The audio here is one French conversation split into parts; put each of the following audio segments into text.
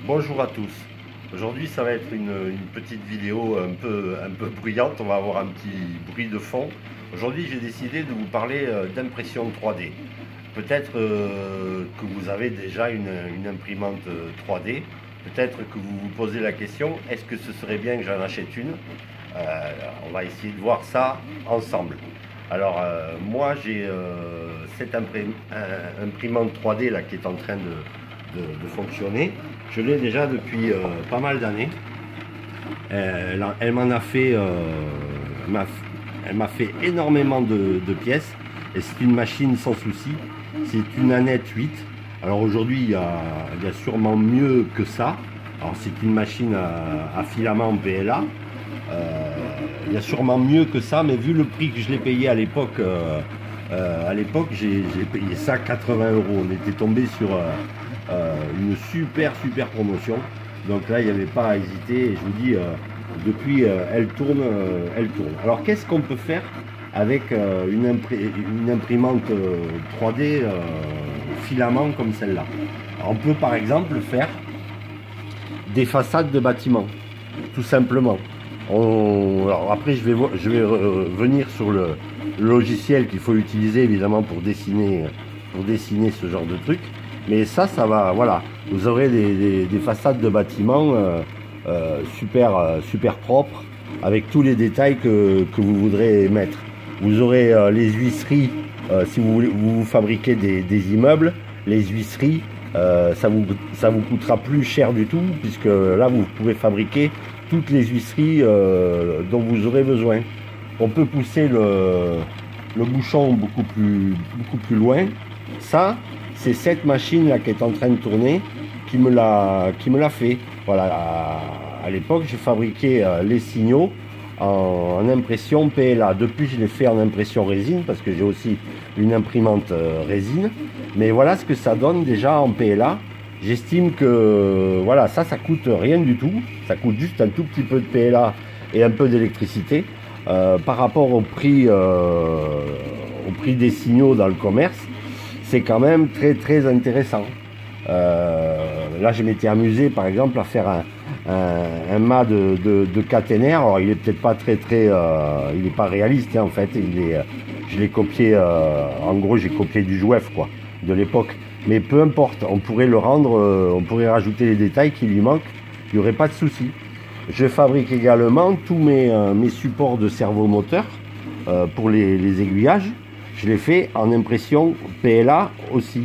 Bonjour à tous. Aujourd'hui, ça va être une petite vidéo un peu bruyante. On va avoir un petit bruit de fond. Aujourd'hui, j'ai décidé de vous parler d'impression 3D. Peut-être que vous avez déjà une imprimante 3D. Peut-être que vous vous posez la question, est-ce que ce serait bien que j'en achète une? On va essayer de voir ça ensemble. Alors, moi, j'ai cette imprimante 3D là, qui est en train de fonctionner. Je l'ai déjà depuis pas mal d'années. Elle m'en a fait, elle m'a fait énormément de pièces. Et c'est une machine sans souci. C'est une Annette 8. Alors aujourd'hui, il y a sûrement mieux que ça. Alors c'est une machine à filament PLA. Il y a sûrement mieux que ça, mais vu le prix que je l'ai payé à l'époque, j'ai payé ça 80 euros. On était tombé sur une super promotion. Donc là, il n'y avait pas à hésiter. Et je vous dis, depuis, elle tourne, elle tourne. Alors, qu'est-ce qu'on peut faire avec une imprimante 3D filament comme celle-là? On peut par exemple faire des façades de bâtiments, tout simplement. Alors après, je vais venir sur le logiciel qu'il faut utiliser évidemment pour dessiner ce genre de truc. Mais ça va, voilà. Vous aurez des façades de bâtiments super propres, avec tous les détails que vous voudrez mettre. Vous aurez les huisseries, si vous fabriquez des immeubles, les huisseries, ça vous coûtera plus cher du tout, puisque là, vous pouvez fabriquer toutes les huisseries dont vous aurez besoin. On peut pousser le bouchon beaucoup plus loin. Ça, c'est cette machine là qui est en train de tourner qui me l'a fait. Voilà, à l'époque, j'ai fabriqué les signaux en impression PLA. Depuis, je l'ai fait en impression résine parce que j'ai aussi une imprimante résine. Mais voilà ce que ça donne déjà en PLA. J'estime que voilà, ça coûte rien du tout. Ça coûte juste un tout petit peu de PLA et un peu d'électricité par rapport au prix des signaux dans le commerce. C'est quand même très intéressant. Là, je m'étais amusé, par exemple, à faire un mât de caténaire. Alors, il est peut-être pas il n'est pas réaliste, hein, en fait. Je l'ai copié. En gros, j'ai copié du Jouef, quoi, de l'époque. Mais peu importe, on pourrait le rendre, on pourrait rajouter les détails qui lui manquent. Il n'y aurait pas de souci. Je fabrique également tous mes supports de servomoteur pour les aiguillages. Je l'ai fait en impression PLA aussi,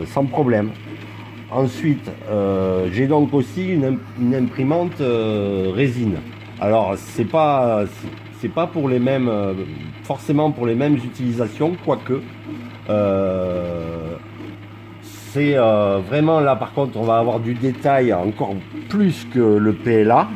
sans problème. Ensuite, j'ai donc aussi une imprimante résine. Alors, c'est pas pour les mêmes, forcément pour les mêmes utilisations, quoique. C'est vraiment là, par contre, on va avoir du détail encore plus que le PLA.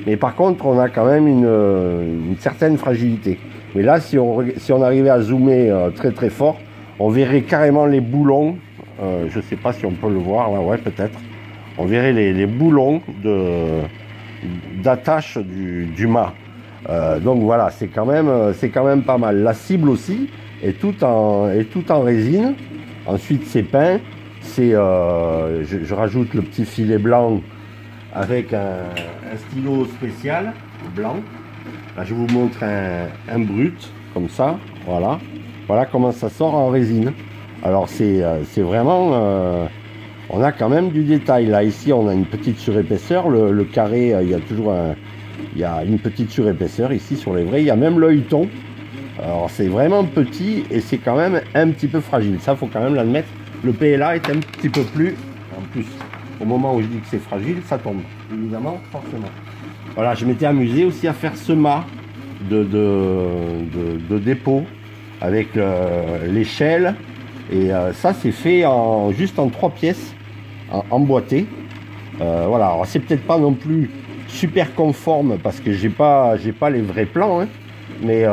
Mais par contre, on a quand même une certaine fragilité. Mais là, si on arrivait à zoomer très fort, on verrait carrément les boulons. Je ne sais pas si on peut le voir, ouais peut-être. On verrait les boulons d'attache du mât. Donc voilà, c'est quand même pas mal. La cible aussi est tout en résine. Ensuite, c'est peint. Je rajoute le petit filet blanc avec un stylo spécial blanc. Là, je vous montre un brut, comme ça, voilà comment ça sort en résine. Alors c'est vraiment, on a quand même du détail. Là, ici, on a une petite surépaisseur, le carré, il y a une petite surépaisseur ici sur les vrais, il y a même l'œilleton. Alors c'est vraiment petit et c'est quand même un petit peu fragile, ça faut quand même l'admettre. Le PLA est un petit peu plus, en plus, au moment où je dis que c'est fragile, ça tombe, évidemment, forcément. Voilà, je m'étais amusé aussi à faire ce mât de dépôt avec l'échelle. Et ça, c'est fait juste en 3 pièces, emboîtées. Voilà, alors c'est peut-être pas non plus super conforme parce que j'ai pas les vrais plans. Hein, mais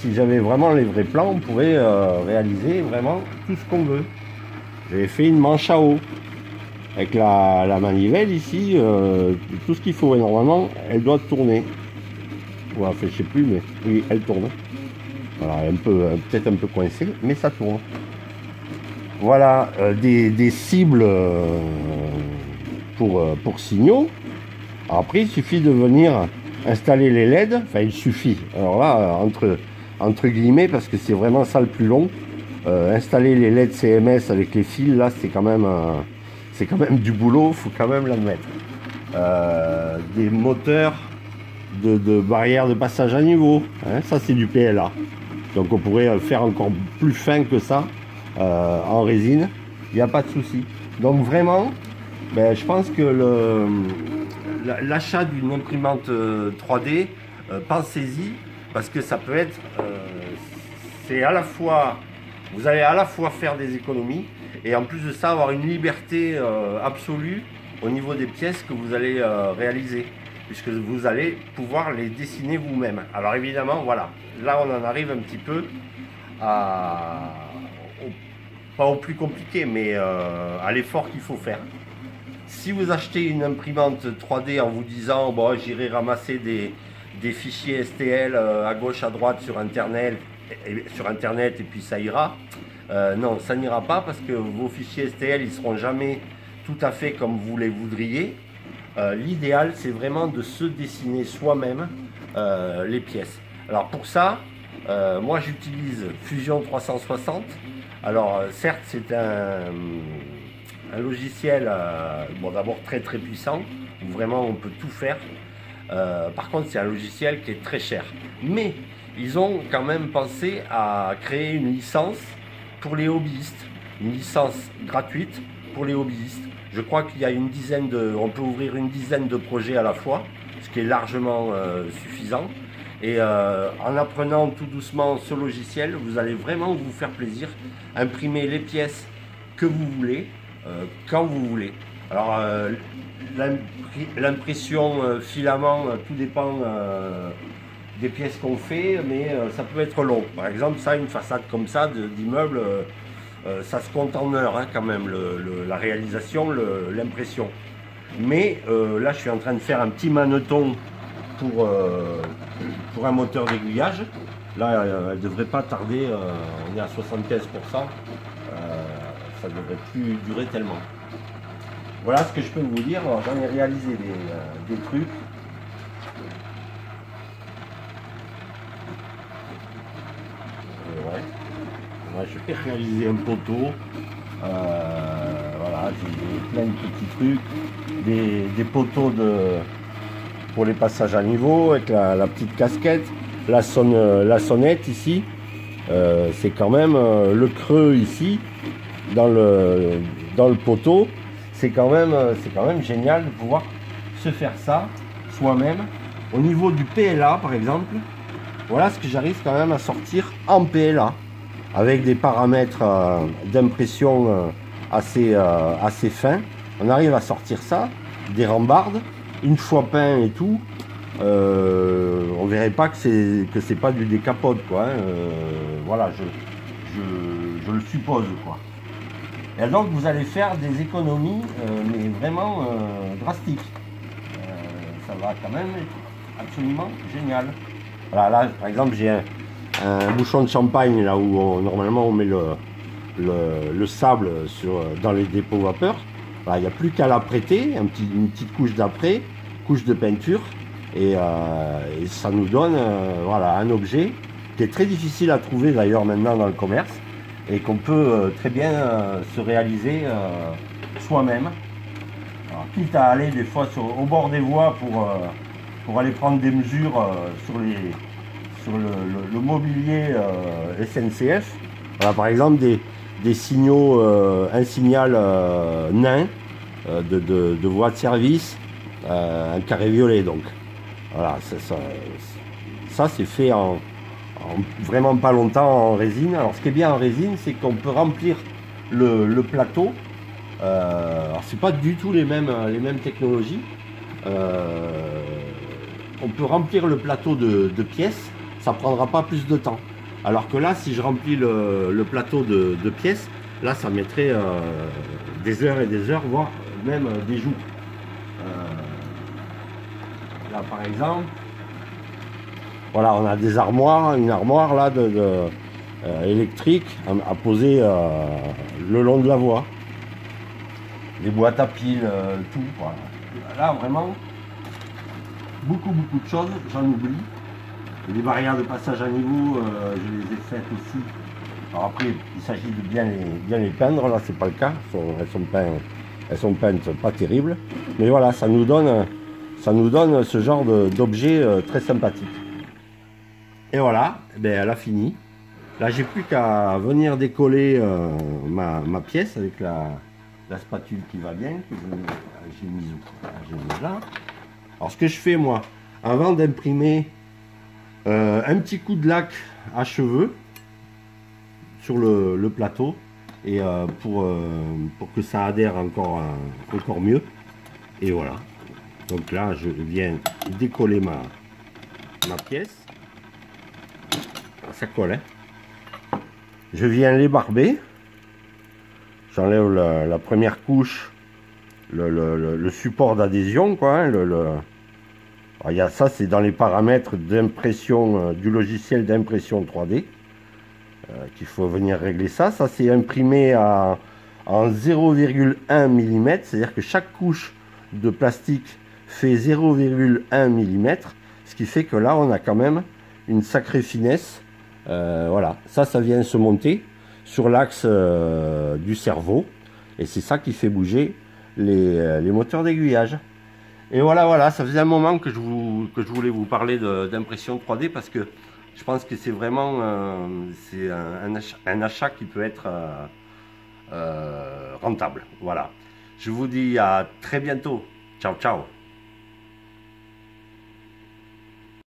si j'avais vraiment les vrais plans, on pourrait réaliser vraiment tout ce qu'on veut. J'avais fait une manche à eau. Avec la manivelle ici, tout ce qu'il faut. Et normalement, elle doit tourner. Ouais, enfin, je sais plus, mais oui, elle tourne. Voilà, peut-être un peu coincée, mais ça tourne. Voilà, des cibles pour signaux. Alors après, il suffit de venir installer les LED. Enfin, il suffit. Alors là, entre guillemets, parce que c'est vraiment ça le plus long. Installer les LED CMS avec les fils, là, c'est quand même du boulot. Faut quand même l'admettre. Des moteurs de barrières de passage à niveau. Hein, ça, c'est du PLA. Donc, on pourrait faire encore plus fin que ça en résine. Il n'y a pas de souci. Donc, vraiment, ben, je pense que l'achat d'une imprimante 3D, pensez-y, parce que ça peut être, c'est à la fois, vous allez à la fois faire des économies et en plus de ça avoir une liberté absolue au niveau des pièces que vous allez réaliser, puisque vous allez pouvoir les dessiner vous-même. Alors évidemment, voilà, là on en arrive un petit peu pas au plus compliqué, mais à l'effort qu'il faut faire. Si vous achetez une imprimante 3D en vous disant bon, j'irai ramasser des fichiers STL à gauche à droite sur internet et puis ça ira, non, ça n'ira pas, parce que vos fichiers STL ils seront jamais tout à fait comme vous les voudriez. L'idéal, c'est vraiment de se dessiner soi-même les pièces. Alors pour ça, moi j'utilise Fusion 360. Alors certes, c'est un logiciel bon, d'abord très puissant, où vraiment on peut tout faire. Par contre, c'est un logiciel qui est très cher. Mais ils ont quand même pensé à créer une licence pour les hobbyistes, une licence gratuite pour les hobbyistes. Je crois qu'il y a on peut ouvrir une dizaine de projets à la fois, ce qui est largement suffisant. Et en apprenant tout doucement ce logiciel, vous allez vraiment vous faire plaisir, imprimer les pièces que vous voulez, quand vous voulez. Alors l'impression filament, tout dépend des pièces qu'on fait, mais ça peut être long. Par exemple, ça, une façade comme ça d'immeuble, ça se compte en heures hein, quand même, la réalisation, l'impression. Mais là, je suis en train de faire un petit manneton pour un moteur d'aiguillage. Là, elle ne devrait pas tarder, on est à 75%, ça ne devrait plus durer tellement. Voilà ce que je peux vous dire. J'en ai réalisé des trucs. Ouais, je vais réaliser un poteau. Voilà, j'ai plein de petits trucs. Des poteaux pour les passages à niveau avec la petite casquette. La sonnette ici. C'est quand même le creux ici dans le poteau. C'est quand même génial de pouvoir se faire ça soi-même. Au niveau du PLA par exemple, voilà ce que j'arrive quand même à sortir en PLA avec des paramètres d'impression assez fins. On arrive à sortir ça, des rambardes, une fois peint et tout. On verrait pas que c'est pas du décapote quoi. Hein. Voilà, je le suppose quoi. Et donc vous allez faire des économies, mais vraiment drastiques. Ça va quand même être absolument génial. Voilà, là par exemple j'ai un bouchon de champagne là où normalement on met le sable dans les dépôts vapeur. Voilà, il n'y a plus qu'à l'apprêter, une petite couche d'après, couche de peinture, et ça nous donne voilà, un objet qui est très difficile à trouver d'ailleurs maintenant dans le commerce, et qu'on peut très bien se réaliser soi-même. Quitte à aller des fois au bord des voies pour aller prendre des mesures sur le mobilier SNCF. Voilà, par exemple des signaux, un signal nain de voie de service, un carré violet donc. Voilà, ça c'est fait en vraiment pas longtemps en résine. Alors ce qui est bien en résine, c'est qu'on peut remplir le plateau. Alors c'est pas du tout les mêmes technologies. On peut remplir le plateau de pièces, ça prendra pas plus de temps. Alors que là, si je remplis le plateau de pièces, là ça mettrait des heures et des heures, voire même des jours. Là par exemple, voilà, on a des armoires, une armoire là électrique à poser le long de la voie. les boîtes à piles, tout. Voilà. Là, vraiment, beaucoup de choses, j'en oublie. Les barrières de passage à niveau, je les ai faites aussi. Alors après, il s'agit de bien les peindre, là c'est pas le cas, elles sont peintes pas terribles. Mais voilà, ça nous donne ce genre d'objet très sympathique. Et voilà, eh bien, elle a fini. Là, j'ai plus qu'à venir décoller ma pièce avec la spatule qui va bien, que j'ai mise là. Alors, ce que je fais, moi, avant d'imprimer un petit coup de lac à cheveux sur le plateau, et pour que ça adhère encore mieux. Et voilà. Donc là, je viens décoller ma pièce. Ça colle, hein. Je viens l'ébarber. J'enlève la première couche, le support d'adhésion, quoi. Hein, alors, il y a ça, c'est dans les paramètres d'impression du logiciel d'impression 3D qu'il faut venir régler ça. Ça, c'est imprimé en 0,1 mm, c'est-à-dire que chaque couche de plastique fait 0,1 mm, ce qui fait que là, on a quand même une sacrée finesse. Voilà, ça vient se monter sur l'axe du cerveau, et c'est ça qui fait bouger les moteurs d'aiguillage. Et voilà, ça faisait un moment que je voulais vous parler d'impression 3D, parce que je pense que c'est vraiment un achat qui peut être rentable. Voilà, je vous dis à très bientôt. Ciao, ciao.